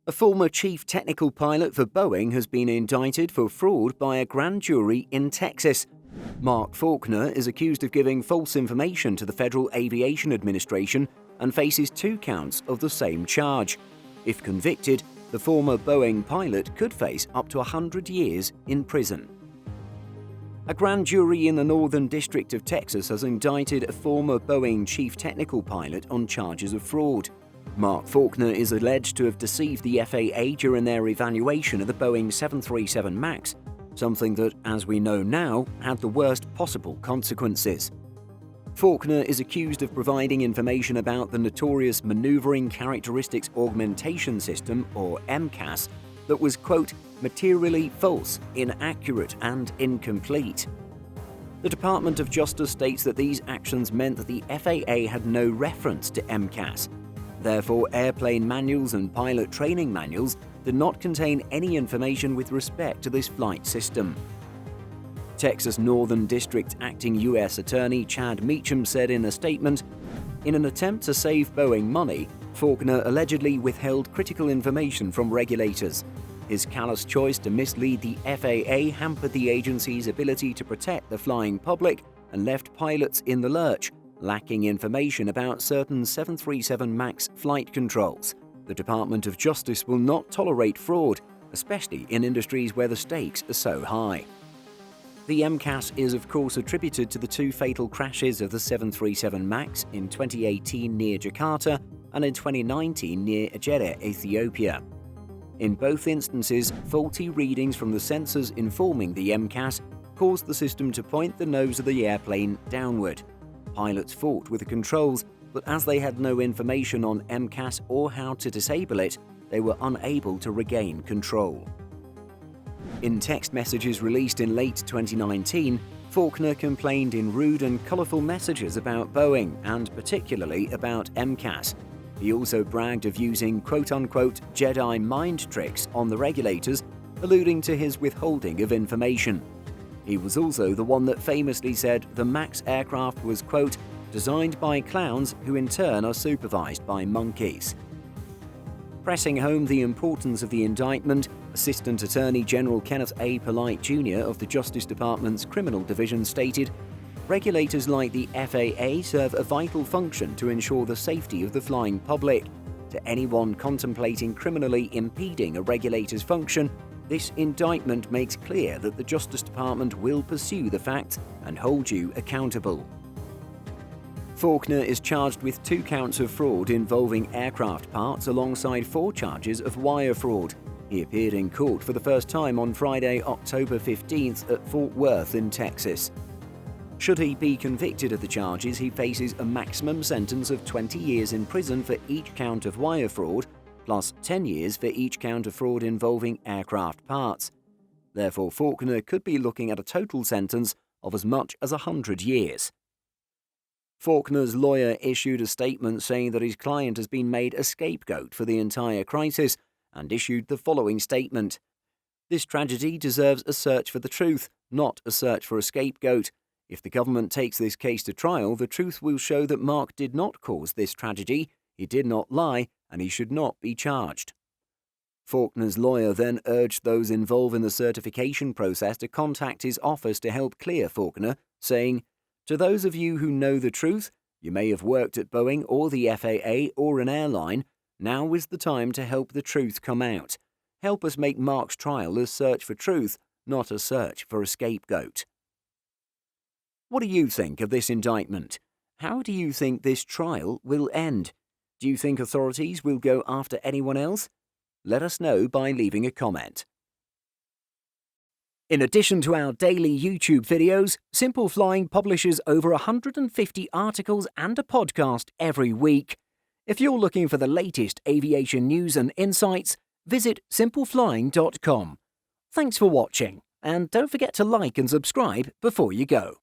A former chief technical pilot for Boeing has been indicted for fraud by a grand jury in Texas. Mark Faulkner is accused of giving false information to the Federal Aviation Administration and faces 2 counts of the same charge. If convicted, the former Boeing pilot could face up to 100 years in prison. A grand jury in the Northern District of Texas has indicted a former Boeing chief technical pilot on charges of fraud. Mark Faulkner is alleged to have deceived the FAA during their evaluation of the Boeing 737 MAX, something that, as we know now, had the worst possible consequences. Faulkner is accused of providing information about the notorious Maneuvering Characteristics Augmentation System, or MCAS, that was, quote, materially false, inaccurate, and incomplete. The Department of Justice states that these actions meant that the FAA had no reference to MCAS. Therefore, airplane manuals and pilot training manuals did not contain any information with respect to this flight system. Texas Northern District Acting U.S. Attorney Chad Meacham said in a statement, "In an attempt to save Boeing money, Faulkner allegedly withheld critical information from regulators. His callous choice to mislead the FAA hampered the agency's ability to protect the flying public and left pilots in the lurch, lacking information about certain 737 MAX flight controls. The Department of Justice will not tolerate fraud, especially in industries where the stakes are so high." The MCAS is of course attributed to the 2 fatal crashes of the 737 MAX in 2018 near Jakarta and in 2019 near Jeddah, Ethiopia. In both instances, faulty readings from the sensors informing the MCAS caused the system to point the nose of the airplane downward. Pilots fought with the controls, but as they had no information on MCAS or how to disable it, they were unable to regain control. In text messages released in late 2019, Faulkner complained in rude and colourful messages about Boeing and particularly about MCAS. He also bragged of using quote-unquote Jedi mind tricks on the regulators, alluding to his withholding of information. He was also the one that famously said the MAX aircraft was, quote, designed by clowns who in turn are supervised by monkeys. Pressing home the importance of the indictment, Assistant Attorney General Kenneth A. Polite Jr. of the Justice Department's Criminal Division stated, "Regulators like the FAA serve a vital function to ensure the safety of the flying public. To anyone contemplating criminally impeding a regulator's function, this indictment makes clear that the Justice Department will pursue the facts and hold you accountable." Faulkner is charged with 2 counts of fraud involving aircraft parts alongside 4 charges of wire fraud. He appeared in court for the first time on Friday, October 15th at Fort Worth in Texas. Should he be convicted of the charges, he faces a maximum sentence of 20 years in prison for each count of wire fraud, plus 10 years for each count of fraud involving aircraft parts. Therefore, Faulkner could be looking at a total sentence of as much as 100 years. Faulkner's lawyer issued a statement saying that his client has been made a scapegoat for the entire crisis and issued the following statement. "This tragedy deserves a search for the truth, not a search for a scapegoat. If the government takes this case to trial, the truth will show that Mark did not cause this tragedy, he did not lie, and he should not be charged." Faulkner's lawyer then urged those involved in the certification process to contact his office to help clear Faulkner, saying, "To those of you who know the truth, you may have worked at Boeing or the FAA or an airline, now is the time to help the truth come out. Help us make Mark's trial a search for truth, not a search for a scapegoat." What do you think of this indictment? How do you think this trial will end? Do you think authorities will go after anyone else? Let us know by leaving a comment. In addition to our daily YouTube videos, Simple Flying publishes over 150 articles and a podcast every week. If you're looking for the latest aviation news and insights, visit simpleflying.com. Thanks for watching, and don't forget to like and subscribe before you go.